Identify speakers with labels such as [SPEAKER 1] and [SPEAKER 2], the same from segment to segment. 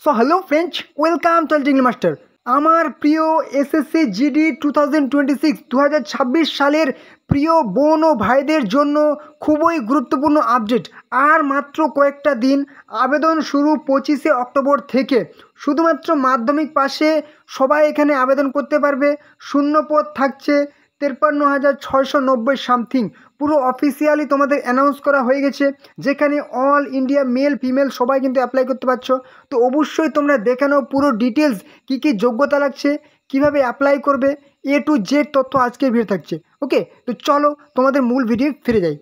[SPEAKER 1] So hello friends, welcome to টিংলি master. আমার প্রিয় এসএসসি জিডি 2026 সালের প্রিয় বোন ও ভাইদের জন্য খুবই গুরুত্বপূর্ণ আপডেট। আর মাত্র কয়েকটা দিন, আবেদন শুরু 25শে অক্টোবর থেকে। শুধুমাত্র মাধ্যমিক পাশে সবাই এখানে আবেদন করতে পারবে। শূন্য পদ থাকছে 53,690 সামথিং। পুরো অফিসিয়ালি তোমাদের অ্যানাউন্স করা হয়ে গেছে, যেখানে অল ইন্ডিয়া মেল ফিমেল সবাই কিন্তু অ্যাপ্লাই করতে পারছো। তো অবশ্যই তোমরা দেখে নাও পুরো ডিটেলস, কী কী যোগ্যতা লাগছে, কিভাবে অ্যাপ্লাই করবে, এ টু জেড তথ্য আজকের ভিডিও থাকছে। ওকে, তো চলো তোমাদের মূল ভিডিও ফিরে যাই।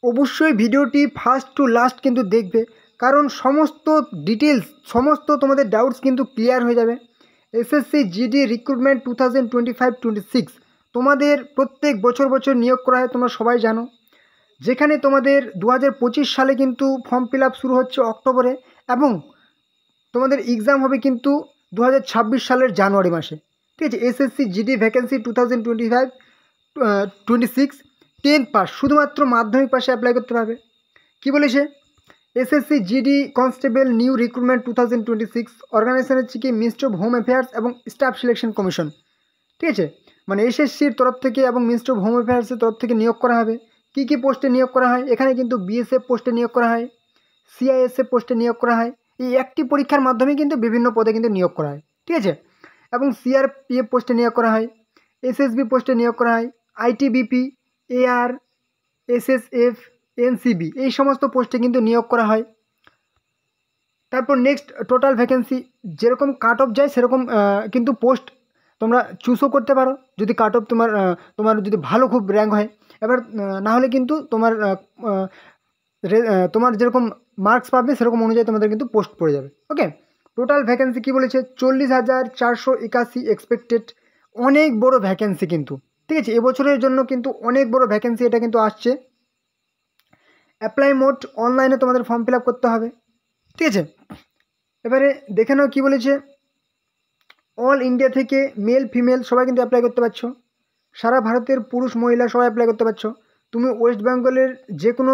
[SPEAKER 1] অবশ্যই ভিডিওটি ফার্স্ট টু লাস্ট কিন্তু দেখবে, কারণ সমস্ত ডিটেলস, সমস্ত তোমাদের ডাউটস কিন্তু ক্লিয়ার হয়ে যাবে। এসএসসি জিডি রিক্রুটমেন্ট 2025-26 তোমাদের প্রত্যেক বছর বছর নিয়োগ করা হয়, তোমরা সবাই জানো। যেখানে তোমাদের 2025 সালে কিন্তু ফর্ম ফিল আপ শুরু হচ্ছে অক্টোবরে, এবং তোমাদের এক্সাম হবে কিন্তু 2026 সালের জানুয়ারি মাসে। ঠিক আছে, SSC GD vacancy 2025-26 10th pass, শুধুমাত্র মাধ্যমিক পাশে অ্যাপ্লাই করতে পারবে। কি বলেছে? SSC GD constable new recruitment 2026 organisation হচ্ছে কি মিনিস্ট্রি অফ হোম অ্যাফেয়ার্স এবং স্টাফ সিলেকশন কমিশন। ঠিক আছে, মানে এসএসসির তরফ থেকে এবং মিনিস্ট্রি অফ হোম অ্যাফেয়ার্সের তরফ থেকে নিয়োগ করা হবে। কী কী পোস্টে নিয়োগ করা হয়? এখানে কিন্তু বিএসএফ পোস্টে নিয়োগ করা হয়, সিআইএসএফ পোস্টে নিয়োগ করা হয়। এই একটি পরীক্ষার মাধ্যমে কিন্তু বিভিন্ন পদে কিন্তু নিয়োগ করা হয়। ঠিক আছে, এবং সিআরপিএফ পোস্টে নিয়োগ করা হয়, এসএসবি পোস্টে নিয়োগ করা হয়, আইটিবিপি, এআর, এসএসএফ, এনসিবি, এই সমস্ত পোস্টে কিন্তু নিয়োগ করা হয়। তারপর নেক্সট টোটাল ভ্যাকেন্সি, যেরকম কাট অফ যায় সেরকম কিন্তু পোস্ট তোমরা চুজও করতে পারো, যদি কাট অফ তোমার যদি ভালো খুব র্যাঙ্ক হয়। এবার না হলে কিন্তু তোমার যেরকম মার্কস পাবে সেরকম অনুযায়ী তোমাদের কিন্তু পোস্ট পড়ে যাবে। ওকে, টোটাল ভ্যাকেন্সি কী বলেছে? 40,481 এক্সপেক্টেড। অনেক বড় ভ্যাকেন্সি কিন্তু। ঠিক আছে, এবছরের জন্য কিন্তু অনেক বড় ভ্যাকেন্সি এটা কিন্তু আসছে। অ্যাপ্লাই মোড অনলাইনে তোমাদের ফর্ম ফিল আপ করতে হবে। ঠিক আছে, এবারে দেখে নাও কী বলেছে। অল ইন্ডিয়া থেকে মেল ফিমেল সবাই কিন্তু অ্যাপ্লাই করতে পারছো। সারা ভারতের পুরুষ মহিলা সবাই অ্যাপ্লাই করতে পারছো। তুমি ওয়েস্ট বেঙ্গলের যে কোনো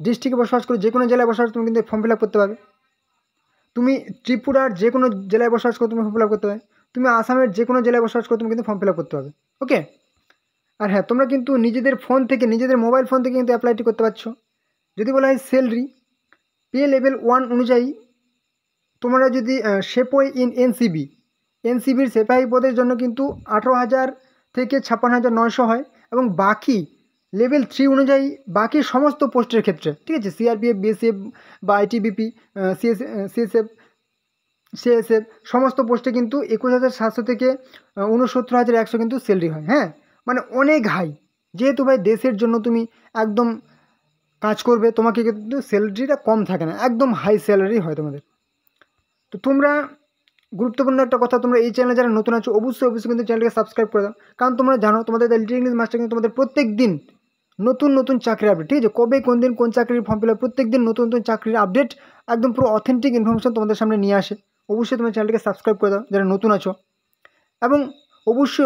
[SPEAKER 1] ডিস্ট্রিক্টে বসবাস করো, যে কোনো জেলায় বসবাস, তুমি কিন্তু ফর্ম ফিল আপ করতে পারবে। তুমি ত্রিপুরার যে কোনো জেলায় বসবাস করো, তুমি ফর্ম ফিল আপ করতে পারবে। তুমি আসামের যে কোনো জেলায় বসবাস করো, তুমি কিন্তু ফর্ম ফিল আপ করতে পারবে। ওকে, আর হ্যাঁ, তোমরা কিন্তু নিজেদের ফোন থেকে, নিজেদের মোবাইল ফোন থেকে কিন্তু অ্যাপ্লাইটি করতে পারছো। যদি বলা হয় স্যালারি পে লেভেল 1 অনুযায়ী, তোমরা যদি সেপই ইন এনসিবির সেপাহি পদের জন্য কিন্তু 18,000 থেকে 56,900 হয়, এবং বাকি লেভেল 3 অনুযায়ী বাকি সমস্ত পোস্টের ক্ষেত্রে, ঠিক আছে, সিআরপিএফ, বিএসএফ বা আইটিবিপি, সিএসএফ সমস্ত পোস্টে কিন্তু 21,700 থেকে 69,100 কিন্তু স্যালারি হয়। হ্যাঁ, মানে অনেক হাই। যেহেতু ভাই দেশের জন্য তুমি একদম কাজ করবে, তোমাকে কিন্তু স্যালারিটা কম থাকে না, একদম হাই স্যালারি হয় তোমাদের। তো তোমরা, গুরুত্বপূর্ণ একটা কথা, তোমরা এই চ্যানেলে যারা নতুন আছো অবশ্যই কিন্তু চ্যানেলকে সাবস্ক্রাইব করে দাও, কারণ তোমরা জানো তোমাদের দ্য লিটল ইংলিশ মাস্টার কিন্তু তোমাদের প্রত্যেক দিন নতুন নতুন চাকরির আপডেট, ঠিক আছে, কবে কোন দিন কোন চাকরির ফর্ম ফিল আপ, প্রত্যেক দিন নতুন নতুন চাকরির আপডেট, একদম পুরো অথেন্টিক ইনফরমেশন তোমাদের সামনে নিয়ে আসে। অবশ্যই তোমার চ্যানেলকে সাবস্ক্রাইব করে দাও যারা নতুন আছো, এবং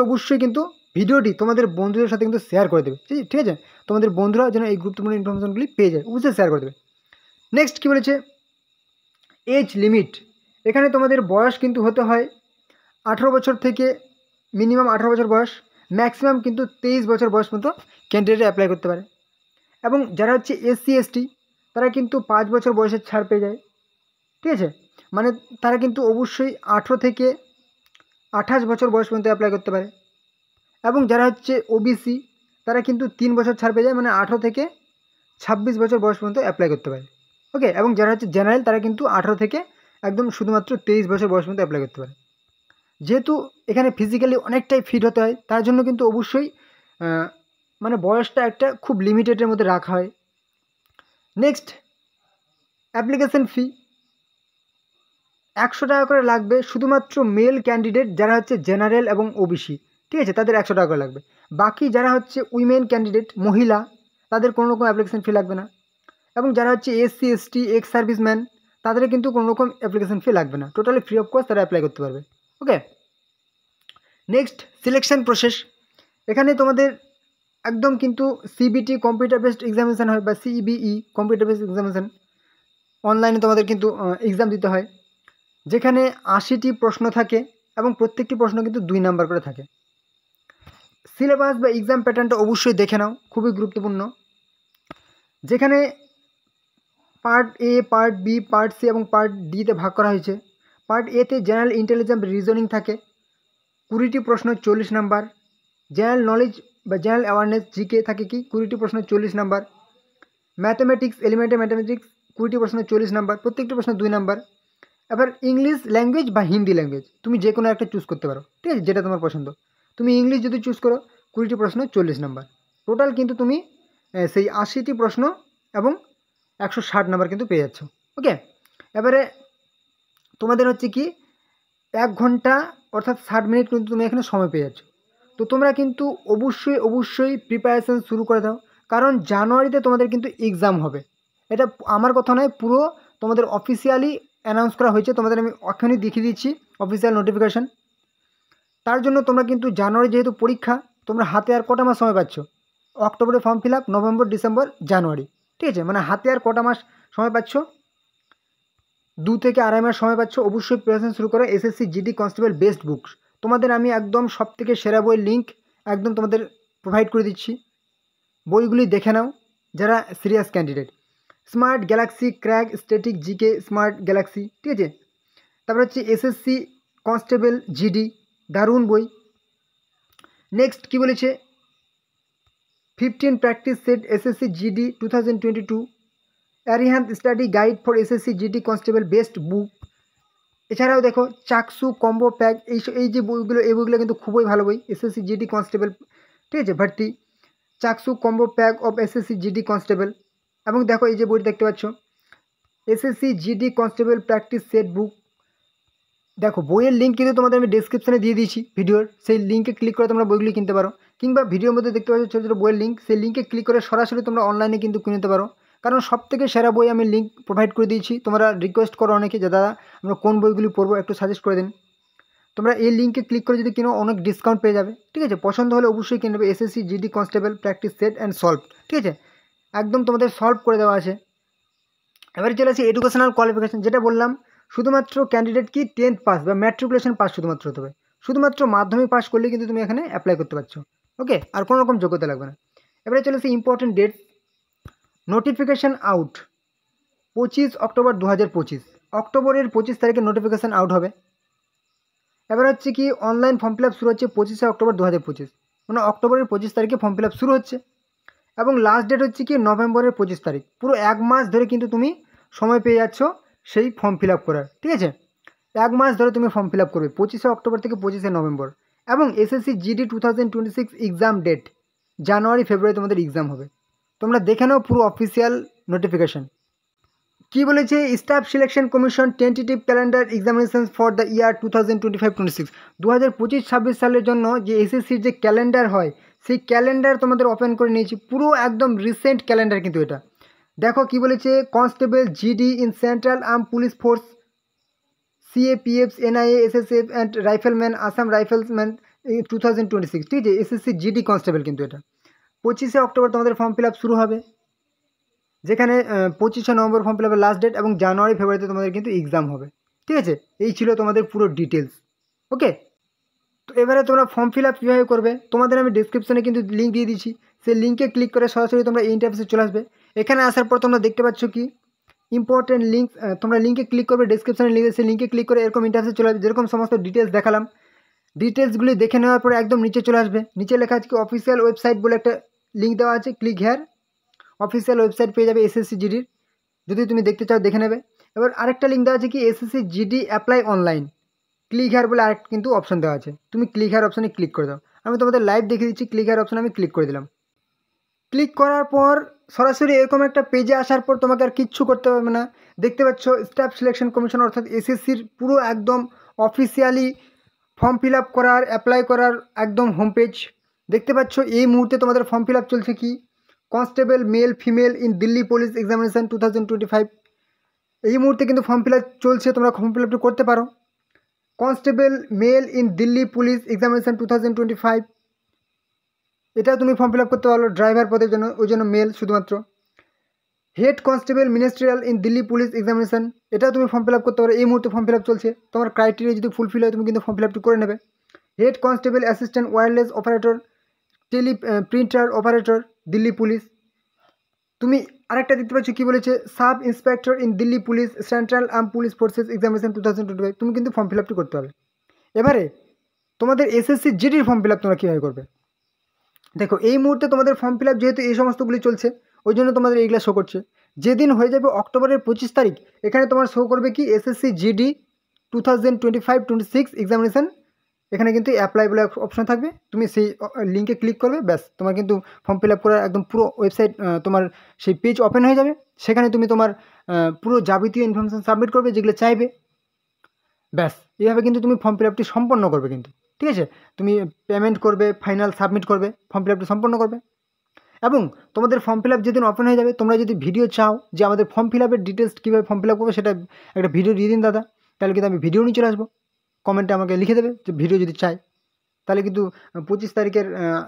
[SPEAKER 1] অবশ্যই কিন্তু ভিডিওটি তোমাদের বন্ধুদের সাথে কিন্তু শেয়ার করে দেবে। ঠিক আছে, তোমাদের বন্ধুরা যেন এই গুরুত্বপূর্ণ ইনফরমেশনগুলি পেয়ে যায়, অবশ্যই শেয়ার করে দেবে। নেক্সট কী বলেছে? এজ লিমিট, এখানে তোমাদের বয়স কিন্তু হতে হয় 18 বছর থেকে, মিনিমাম 18 বছর বয়স, ম্যাক্সিমাম কিন্তু 23 বছর বয়স মতো ক্যান্ডিডেট অ্যাপ্লাই করতে পারে। এবং যারা হচ্ছে এসসি এসটি, তারা কিন্তু 5 বছর বয়সের ছাড় পেয়ে যায়। ঠিক আছে, মানে তারা কিন্তু অবশ্যই 18 থেকে 28 বছর বয়স পর্যন্ত অ্যাপ্লাই করতে পারে। এবং যারা হচ্ছে ওবিসি, তারা কিন্তু 3 বছর ছাড় পেয়ে যায়, মানে 18 থেকে 26 বছর বয়স পর্যন্ত অ্যাপ্লাই করতে পারে। ওকে, এবং যারা হচ্ছে জেনারেল, তারা কিন্তু 18 থেকে একদম শুধুমাত্র 23 বছর বয়স পর্যন্ত অ্যাপ্লাই করতে পারে। যেহেতু এখানে ফিজিক্যালি অনেকটাই ফিট হতে হয়, তার জন্য কিন্তু অবশ্যই মানে বয়সটা একটা খুব লিমিটেডের মধ্যে রাখা হয়। নেক্সট, অ্যাপ্লিকেশন ফি 100 টাকা করে লাগবে, শুধুমাত্র মেল ক্যান্ডিডেট যারা হচ্ছে জেনারেল এবং ওবিসি, ঠিক আছে, তাদের 100 টাকা করে লাগবে। বাকি যারা হচ্ছে উইমেন ক্যান্ডিডেট, মহিলা, তাদের কোনো রকম অ্যাপ্লিকেশন ফি লাগবে না। এবং যারা হচ্ছে এসসি এসটি, এক্স সার্ভিসম্যান, তাদের কিন্তু কোনো রকম অ্যাপ্লিকেশন ফি লাগবে না, টোটালি ফ্রি অফ কস্ট তারা অ্যাপ্লাই করতে পারবে। ওকে, নেক্সট সিলেকশন প্রসেস, এখানে তোমাদের একদম কিন্তু সিবিটি কম্পিউটার বেসড এক্সামিনেশান হয়, বা সিবিই কম্পিউটার বেসড এক্সামিনেশান, অনলাইনে তোমাদের কিন্তু এক্সাম দিতে হয়। যেখানে 80টি প্রশ্ন থাকে এবং প্রত্যেকটি প্রশ্ন কিন্তু 2 নাম্বার করে থাকে। সিলেবাস বা এক্সাম প্যাটার্নটা অবশ্যই দেখে নাও, খুবই গুরুত্বপূর্ণ। যেখানে part A, part B, part C এবং পার্ট ডিতে ভাগ করা হয়েছে। পার্ট এতে জেনারেল ইন্টেলিজেন্স রিজনিং থাকে 20টি প্রশ্ন 40 নাম্বার। জেনারেল নলেজ বা জেনারেল অ্যাওয়ারনেস জিকে থাকে কি 20টি প্রশ্ন 40 নাম্বার। ম্যাথমেটিক্স, এলিমেন্টারি ম্যাথমেটিক্স 20টি প্রশ্ন 40 নাম্বার, প্রত্যেকটি প্রশ্ন 2 নাম্বার। এবার ইংলিশ ল্যাঙ্গুয়েজ বা হিন্দি ল্যাঙ্গুয়েজ তুমি যে কোনো একটা চুজ করতে পারো, ঠিক আছে, যেটা তোমার পছন্দ। তুমি ইংলিশ যদি চুজ করো 20টি প্রশ্ন 40 নাম্বার। টোটাল কিন্তু তুমি সেই 80টি প্রশ্ন এবং 160 নাম্বার কিন্তু পেয়ে যাচ্ছ। ওকে, এবারে তোমাদের হচ্ছে কি 1 ঘন্টা অর্থাৎ 60 মিনিট কিন্তু তুমি এখানে সময় পেয়ে যাচ্ছ। তো তোমরা কিন্তু অবশ্যই প্রিপারেশান শুরু করে দাও, কারণ জানুয়ারিতে তোমাদের কিন্তু এক্সাম হবে। এটা আমার কথা নয়, পুরো তোমাদের অফিসিয়ালি অ্যানাউন্স করা হয়েছে, তোমাদের আমি এখনই দেখিয়ে দিচ্ছি অফিসিয়াল নোটিফিকেশান। তার জন্য তোমরা কিন্তু জানুয়ারি যেহেতু পরীক্ষা, তোমরা হাতে আর কটা মাস সময় পাচ্ছ? অক্টোবরে form fill up, November, December, January, ঠিক আছে, মানে হাতে আর কটা মাস সময় পাচ্ছ? 2 থেকে 2.5 মাস সময় পাচ্ছ। অবশ্যই প্রিপারেশন শুরু করো। SSC GD constable best books, তোমাদের আমি একদম সব থেকে সেরা বইয়ের লিঙ্ক একদম তোমাদের প্রোভাইড করে দিচ্ছি, বইগুলি দেখে নাও যারা serious candidate. Smart Galaxy crack static GK smart Galaxy, ঠিক আছে। তারপর হচ্ছে এসএসসি কনস্টেবল জিডি, দারুণ বই। নেক্সট কি বলেছে, 15 practice set SSC GD 2022, Arihant study guide for SSC GD constable best book. এছাড়াও দেখো চাকসু কম্বো প্যাক, এই যে বইগুলো, এই বইগুলো কিন্তু খুবই ভালো বই। এসএসসি জিডি কনস্টেবল, ঠিক আছে, ভর্তি চাকসু combo pack of SSC GD constable. এবং দেখো এই যে বইটা দেখতে পাচ্ছ SSC GD constable practice set book. দেখো বইয়ের লিঙ্ক কিন্তু তোমাদের আমি ডেসক্রিপশনে দিয়ে দিয়েছি ভিডিওর, সেই লিঙ্কে ক্লিক করে তোমরা বইগুলি কিনতে পারো, কিংবা ভিডিওর মধ্যে দেখতে পাচ্ছ ছোটো ছোটো বইয়ের লিঙ্ক, সেই লিঙ্কে ক্লিক করে সরাসরি তোমরা অনলাইনে কিন্তু কিনতে পারো। কারণ সব থেকে সেরা বই আমি লিঙ্ক প্রোভাইড করে দিয়েছি। তোমরা রিকোয়েস্ট করো অনেকে যে দাদা আমরা কোন বইগুলি পড়বো একটু সাজেস্ট করে দিন। তোমরা এই লিঙ্কে ক্লিক করে যদি কিনো অনেক ডিসকাউন্ট পেয়ে যাবে, ঠিক আছে। পছন্দ হলে অবশ্যই কিনে নেবে। SSC GD constable practice set and solve, ঠিক আছে, একদম তোমাদের সলভ করে দেওয়া আছে। এবারে চলে আসি এডুকেশনাল কোয়ালিফিকেশান, যেটা বললাম শুধুমাত্র ক্যান্ডিডেট কি 10th পাস বা ম্যাট্রিকুলেশন পাস শুধুমাত্র হতে হবে। শুধুমাত্র মাধ্যমিক পাস করলে কিন্তু তুমি এখানে অ্যাপ্লাই করতে পারছো। ওকে, আর কোনো রকম যোগ্যতা লাগবে না। এবারে চলে আসি important date. Notification out 25 October 2025, অক্টোবরের 25 তারিখে নোটিফিকেশান আউট হবে। এবার হচ্ছে কি অনলাইন ফর্ম ফিল আপ শুরু হচ্ছে 25 অক্টোবর 2025, মানে অক্টোবরের 25 তারিখে ফর্ম ফিল আপ শুরু হচ্ছে এবং লাস্ট ডেট হচ্ছে কি নভেম্বরের 25 তারিখ। পুরো 1 মাস ধরে কিন্তু তুমি সময় পেয়ে যাচ্ছ সেই ফর্ম ফিল আপ করার, ঠিক আছে। 1 মাস ধরে তুমি ফর্ম ফিল আপ করবে 25 অক্টোবর থেকে 25 নভেম্বর। এবং এসএসসি জিডি 2026 এক্সাম ডেট জানুয়ারি ফেব্রুয়ারি তোমাদের এক্সাম হবে। তোমরা দেখে নাও পুরো অফিসিয়াল নোটিফিকেশান কী বলেছে। Staff selection commission tentative calendar examination for the year 2025-26, 2025-26 সালের জন্য যে এসএসসির যে ক্যালেন্ডার হয় সেই ক্যালেন্ডার তোমাদের ওপেন করে নিয়েছি, পুরো একদম রিসেন্ট ক্যালেন্ডার কিন্তু এটা। দেখো কি বলেছে, constable GD in central arm police force CAPF NIA SSF and rifleman Assam riflesman 2026, ঠিক আছে, এসএসসি জিডি কনস্টেবল কিন্তু এটা। 25 অক্টোবর তোমাদের ফর্ম ফিল আপ শুরু হবে, যেখানে 25 নভেম্বর ফর্ম ফিল আপের লাস্ট ডেট এবং জানুয়ারি ফেব্রুয়ারিতে তোমাদের কিন্তু এক্সাম হবে, ঠিক আছে। এই ছিল তোমাদের পুরো ডিটেলস। ওকে, তো এবারে তোমরা ফর্ম ফিল আপ কীভাবে করবে তোমাদের আমি ডিসক্রিপশনে কিন্তু লিঙ্ক দিয়ে দিচ্ছি, সেই লিঙ্কে ক্লিক করে সরাসরি তোমরা এই ইন্টারফেসে চলে আসবে। এখানে আসার পর তোমরা দেখতে পাচ্ছ কি ইম্পর্টেন্ট লিঙ্ক, তোমরা লিঙ্কে ক্লিক করবে, ডিসক্রিপশনে লিঙ্ক সেই লিঙ্কে ক্লিক করে এরকম ইন্টারফেসে চলে আসবে। যেরকম সমস্ত ডিটেলস দেখালাম, ডিটেলসগুলি দেখে নেওয়ার পরে একদম নিচে চলে আসবে। নিচে লেখা আছে কি অফিসিয়াল ওয়েবসাইট বলে একটা লিঙ্ক দেওয়া আছে, ক্লিক হেয়ার। অফিসিয়াল ওয়েবসাইট পেয়ে যাবে এসএসসি জিডির, যদি তুমি দেখতে চাও দেখে নেবে। এবার আরেকটা লিঙ্ক দেওয়া আছে কি SSC GD apply online, click here বলে আরেকটা কিন্তু অপশন দেওয়া আছে, তুমি ক্লিক হেয়ার অপশানে ক্লিক করে দাও। আমি তোমাদের লাইভ দেখিয়ে দিচ্ছি, ক্লিক হেয়ার অপশানে আমি ক্লিক করে দিলাম। ক্লিক করার পর সরাসরি এরকম একটা পেজে আসার পর তোমাকে আর কিচ্ছু করতে হবে না। দেখতে পাচ্ছ স্টাফ সিলেকশন কমিশন অর্থাৎ এসএসসির পুরো একদম অফিসিয়ালি ফর্ম ফিল আপ করার অ্যাপ্লাই করার একদম হোম পেজ দেখতে পাচ্ছ। এই মুহূর্তে তোমাদের ফর্ম ফিল আপ চলছে কি constable male female in Delhi police examination 2025, এই মুহূর্তে কিন্তু ফর্ম ফিল আপ চলছে, তোমরা ফর্ম ফিল আপটি করতে পারো। Constable mail in Delhi police examination 2025, এটাও তুমি ফর্ম ফিল আপ করতে পারো ড্রাইভার পদের জন্য, ওই জন্য মেল শুধুমাত্র। Head constable ministerial in Delhi police examination, এটাও তুমি ফর্ম ফিল আপ করতে পারো। এই মুহূর্তে ফর্ম ফিল আপ চলছে, তোমার ক্রাইটেরিয়া যদি ফুলফিল হয় তুমি কিন্তু ফর্ম ফিল আপটি করে নেবে। Head constable assistant wireless operator, teleprinter operator, Delhi police. তুমি আরেকটা দেখতে পাচ্ছ কী বলেছে, sub inspector in Delhi police central arm police forces examination 2025, তুমি কিন্তু ফর্ম ফিল আপটি করতে হবে। এবারে তোমাদের এসএসসি জিডির ফর্ম ফিল আপ তোমরা কীভাবে করবে? দেখো এই মুহূর্তে তোমাদের ফর্ম ফিল আপ যেহেতু এই সমস্তগুলি চলছে, ওই জন্য তোমাদের এইগুলো শো করছে। যেদিন হয়ে যাবে অক্টোবরের 25 তারিখ, এখানে তোমার শো করবে কি এসএসসি জিডি 2025-26 এক্সামিনেশান। এখানে কিন্তু অ্যাপ্লাই বলে অপশন থাকবে, তুমি সেই লিঙ্কে ক্লিক করবে, ব্যাস তোমার কিন্তু ফর্ম ফিল আপ করার একদম পুরো ওয়েবসাইট, তোমার সেই পেজ ওপেন হয়ে যাবে। সেখানে তুমি তোমার পুরো যাবতীয় ইনফরমেশান সাবমিট করবে যেগুলো চাইবে, ব্যাস এইভাবে কিন্তু তুমি ফর্ম ফিল আপটি সম্পন্ন করবে কিন্তু, ঠিক আছে? তুমি পেমেন্ট করবে, ফাইনাল সাবমিট করবে, ফর্ম ফিল আপটি সম্পন্ন করবে। এবং তোমাদের ফর্ম ফিল আপ যেদিন ওপেন হয়ে যাবে, তোমরা যদি ভিডিও চাও যে আমাদের ফর্ম ফিল আপের ডিটেলস কীভাবে ফর্ম ফিল আপ করবে সেটা একটা ভিডিও দিয়ে দিন দাদা, তাহলে কিন্তু আমি ভিডিও নিয়ে চলে আসবো। কমেন্টে আমাকে লিখে দেবে যে ভিডিও যদি চাই, তাহলে কিন্তু 25 তারিখের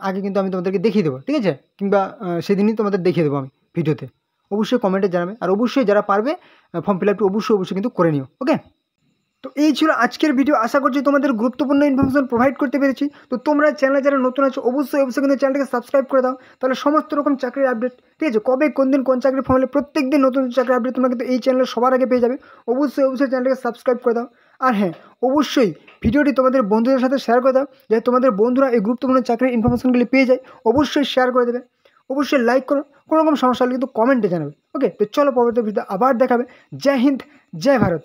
[SPEAKER 1] আগে কিন্তু আমি তোমাদেরকে দেখিয়ে দেবো, ঠিক আছে? কিংবা সেদিনই তোমাদের দেখিয়ে দেবো আমি ভিডিওতে। অবশ্যই কমেন্টে জানাবে, আর অবশ্যই যারা পারবে ফর্ম ফিল আপটি অবশ্যই কিন্তু করে নিও, ওকে? তো এই ছিল আজকের ভিডিও, আশা করছি তোমাদের গুরুত্বপূর্ণ ইনফরমেশন প্রোভাইড করতে পেরেছি। তো তোমরা চ্যানেলে যারা নতুন আছো অবশ্যই কিন্তু চ্যানেলটাকে সাবস্ক্রাইব করে দাও, তাহলে সমস্ত রকম চাকরির আপডেট, ঠিক আছে? কবে কোন দিন কোন চাকরি ফর্ম হলে প্রত্যেক দিন নতুন চাকরির আপডেট তোমরা কিন্তু এই চ্যানেলে সবার আগে পেয়ে যাবে। অবশ্যই চ্যানেলটাকে সাবস্ক্রাইব করে দাও। আর হ্যাঁ, অবশ্যই ভিডিওটি তোমাদের বন্ধুদের সাথে শেয়ার করে দাও, যাতে তোমাদের বন্ধুরা এই গুরুত্বপূর্ণ চাকরির ইনফরমেশনগুলি পেয়ে যায়। অবশ্যই শেয়ার করে দেবে, অবশ্যই লাইক করো, কোনো রকম সমস্যা হলে কিন্তু কমেন্টে জানাবে, ওকে? তো চলো পরবর্তী ভিডিও আবার দেখাবে। জয় হিন্দ, জয় ভারত।